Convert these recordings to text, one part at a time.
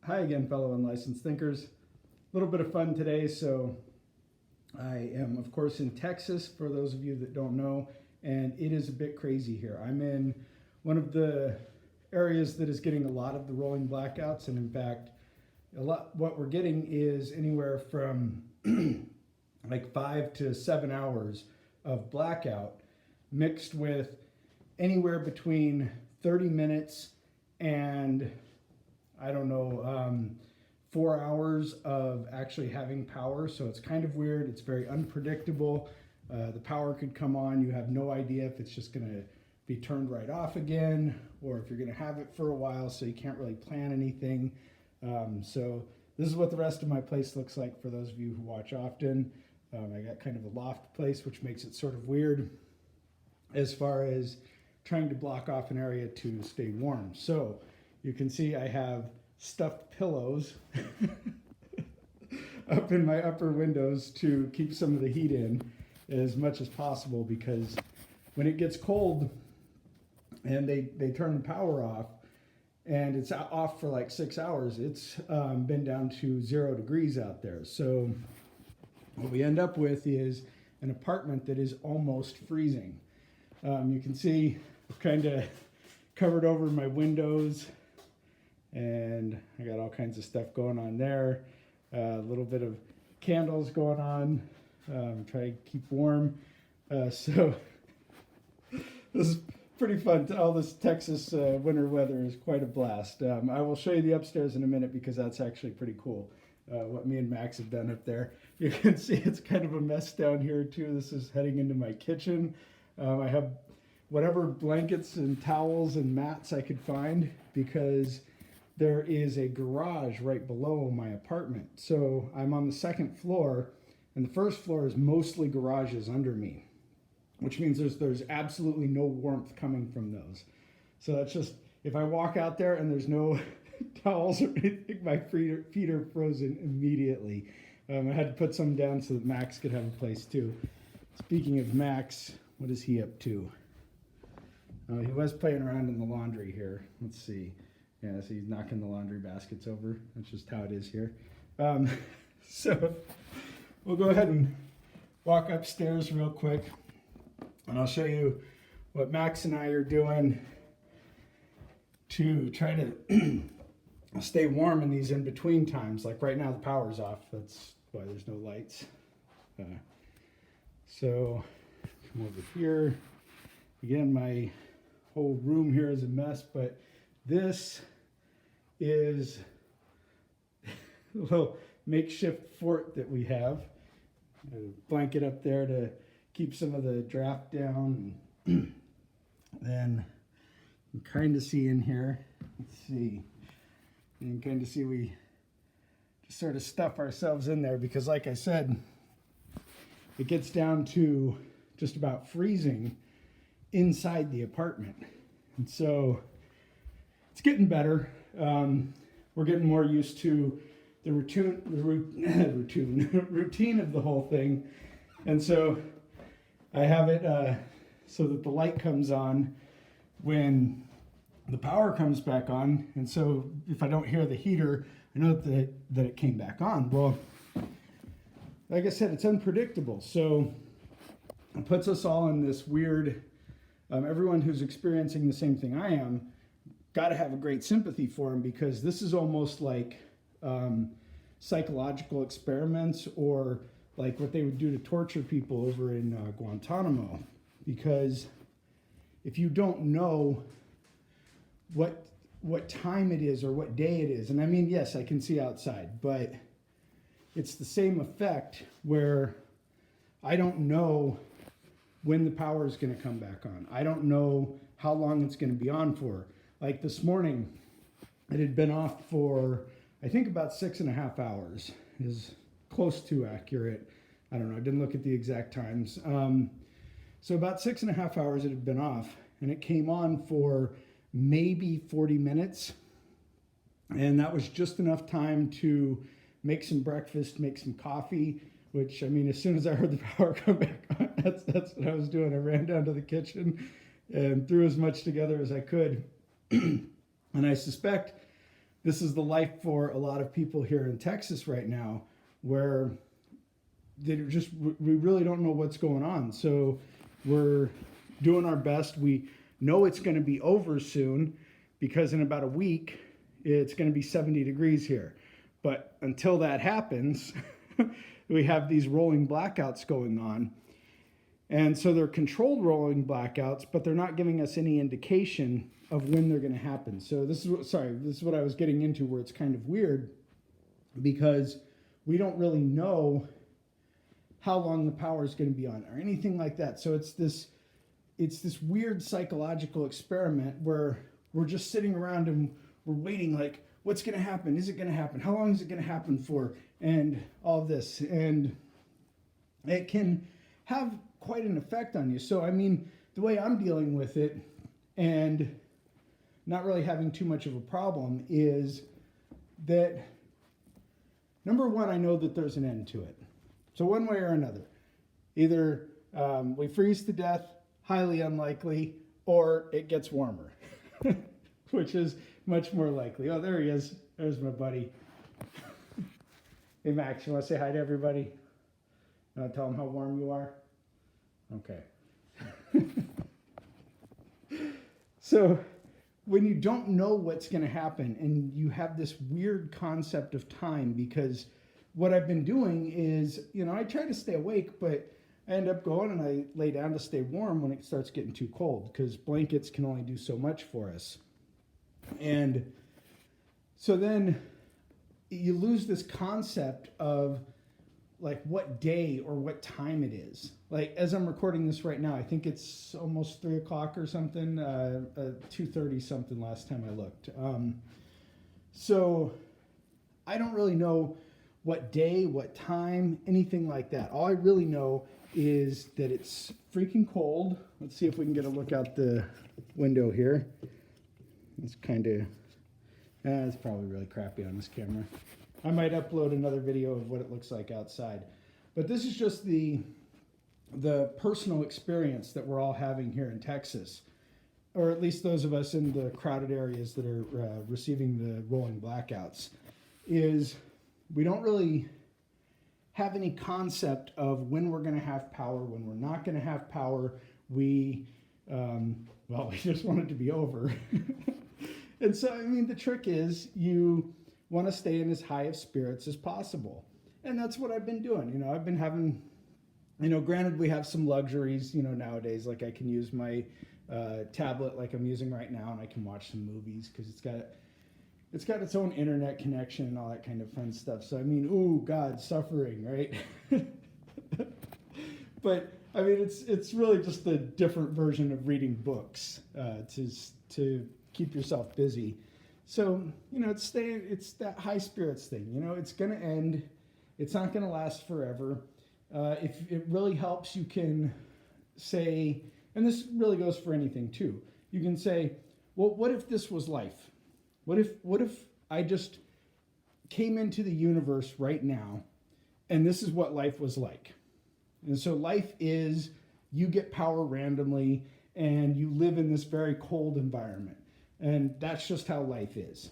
Hi again, fellow unlicensed thinkers. A little bit of fun today. So I am, of course, in Texas, for those of you that don't know, and it is a bit crazy here. I'm in one of the areas that is getting a lot of the rolling blackouts, and in fact, what we're getting is anywhere from like 5 to 7 hours of blackout mixed with anywhere between 30 minutes and I don't know, 4 hours of actually having power. So it's kind of weird. It's very unpredictable. The power could come on. You have no idea if it's just going to be turned right off again or if you're going to have it for a while, so you can't really plan anything. So this is what the rest of my place looks like for those of you who watch often. I got kind of a loft place, which makes it sort of weird as far as trying to block off an area to stay warm. So you can see I have stuffed pillows up in my upper windows to keep some of the heat in as much as possible, because when it gets cold and they turn the power off and it's off for like 6 hours, it's been down to 0 degrees out there. So what we end up with is an apartment that is almost freezing. You can see I've kind of covered over my windows, and I got all kinds of stuff going on there. A little bit of candles going on, try to keep warm. So this is pretty fun. All this Texas winter weather is quite a blast. I will show you the upstairs in a minute because that's actually pretty cool. What me and Max have done up there. You can see it's kind of a mess down here too. This is heading into my kitchen. I have whatever blankets and towels and mats I could find, because there is a garage right below my apartment. So I'm on the second floor, and the first floor is mostly garages under me, which means there's absolutely no warmth coming from those. So that's just, if I walk out there and there's no towels or anything, my feet are frozen immediately. I had to put some down so that Max could have a place too. Speaking of Max, what is he up to? He was playing around in the laundry here. Let's see. Yeah, so he's knocking the laundry baskets over. That's just how it is here. So we'll go ahead and walk upstairs real quick, and I'll show you what Max and I are doing to try to stay warm in these in-between times. Like right now the power's off. That's why there's no lights. So come over here. Again, my whole room here is a mess, but this is a little makeshift fort that we have. A blanket up there to keep some of the draft down. Then you can kind of see in here, let's see, you can kind of see we just sort of stuff ourselves in there, because like I said, it gets down to just about freezing inside the apartment. And so it's getting better. We're getting more used to the routine of the whole thing. And so I have it so that the light comes on when the power comes back on. And so if I don't hear the heater, I know that it came back on. Well, like I said, it's unpredictable. So it puts us all in this weird, everyone who's experiencing the same thing I am, got to have a great sympathy for him, because this is almost like psychological experiments, or like what they would do to torture people over in Guantanamo. Because if you don't know what time it is or what day it is, and I mean, yes, I can see outside, but it's the same effect where I don't know when the power is going to come back on. I don't know how long it's going to be on for. Like this morning, it had been off for, I think, about 6.5 hours, is close to accurate. I don't know, I didn't look at the exact times. So about 6.5 hours it had been off, and it came on for maybe 40 minutes. And that was just enough time to make some breakfast, make some coffee, which, I mean, as soon as I heard the power come back on, that's what I was doing. I ran down to the kitchen and threw as much together as I could. And I suspect this is the life for a lot of people here in Texas right now, where we really don't know what's going on. So we're doing our best. We know it's going to be over soon, because in about a week it's going to be 70 degrees here. But until that happens, we have these rolling blackouts going on. And so they're controlled rolling blackouts, but they're not giving us any indication of when they're going to happen. So this is what I was getting into, where it's kind of weird, because we don't really know how long the power is going to be on or anything like that. So it's this weird psychological experiment where we're just sitting around and we're waiting, like, what's going to happen? Is it going to happen? How long is it going to happen for? And all this. And it can have quite an effect on you. So, I mean, the way I'm dealing with it, and not really having too much of a problem, is that, number one, I know that there's an end to it. So one way or another, either we freeze to death, highly unlikely, or it gets warmer, which is much more likely. Oh, there he is. There's my buddy. Hey, Max, you want to say hi to everybody? You want to tell them how warm you are? Okay. So when you don't know what's going to happen, and you have this weird concept of time, because what I've been doing is, I try to stay awake, but I end up going and I lay down to stay warm when it starts getting too cold, because blankets can only do so much for us. And so then you lose this concept of, like, what day or what time it is. Like, as I'm recording this right now, I think it's almost 3 o'clock or something, 2:30 something last time I looked. So I don't really know what day, what time, anything like that. All I really know is that it's freaking cold. Let's see if we can get a look out the window here. It's kind of, it's probably really crappy on this camera. I might upload another video of what it looks like outside. But this is just the personal experience that we're all having here in Texas, or at least those of us in the crowded areas that are receiving the rolling blackouts, is we don't really have any concept of when we're going to have power, when we're not going to have power. We just want it to be over. And so, I mean, the trick is you want to stay in as high of spirits as possible. And that's what I've been doing. I've been having, granted we have some luxuries, nowadays, like I can use my tablet like I'm using right now, and I can watch some movies because it's got its own internet connection and all that kind of fun stuff. So, I mean, ooh, God, suffering, right? But, I mean, it's really just a different version of reading books to keep yourself busy. So, it's that high spirits thing. It's going to end. It's not going to last forever. If it really helps, you can say, and this really goes for anything too, you can say, well, what if this was life? What if I just came into the universe right now, and this is what life was like? And so life is, you get power randomly, and you live in this very cold environment. And that's just how life is.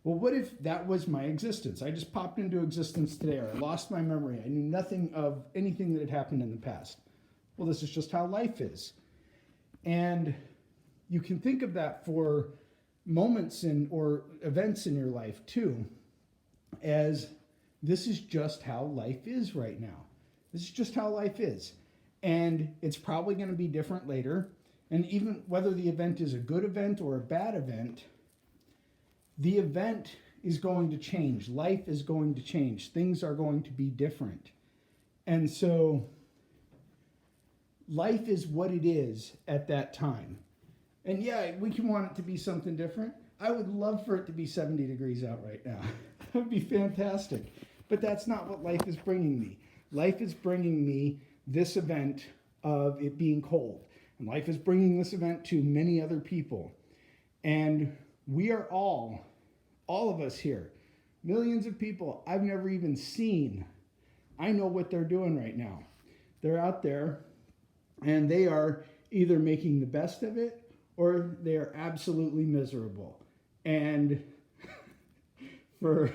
Well, what if that was my existence? I just popped into existence today, or I lost my memory. I knew nothing of anything that had happened in the past. Well, this is just how life is. And you can think of that for moments or events in your life too, as this is just how life is right now. This is just how life is. And it's probably going to be different later. And even whether the event is a good event or a bad event, the event is going to change. Life is going to change. Things are going to be different. And so life is what it is at that time. And yeah, we can want it to be something different. I would love for it to be 70 degrees out right now. That would be fantastic. But that's not what life is bringing me. Life is bringing me this event of it being cold. And life is bringing this event to many other people. And we are all of us here, millions of people I've never even seen. I know what they're doing right now. They're out there, and they are either making the best of it, or they are absolutely miserable. And for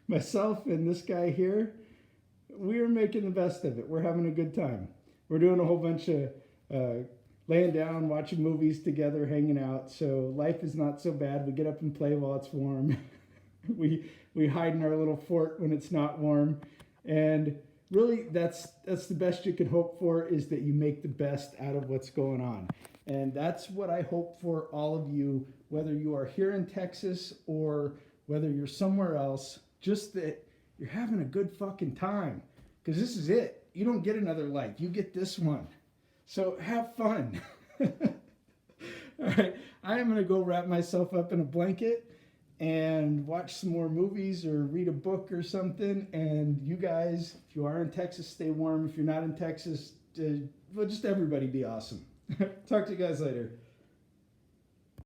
myself and this guy here, we're making the best of it. We're having a good time. We're doing a whole bunch of laying down, watching movies together, hanging out. So life is not so bad. We get up and play while it's warm. we hide in our little fort when it's not warm. And really, that's the best you can hope for, is that you make the best out of what's going on. And that's what I hope for all of you, whether you are here in Texas or whether you're somewhere else, just that you're having a good fucking time. Because this is it. You don't get another life. You get this one. So have fun. All right. I am going to go wrap myself up in a blanket and watch some more movies or read a book or something. And you guys, if you are in Texas, stay warm. If you're not in Texas, well, just everybody be awesome. Talk to you guys later.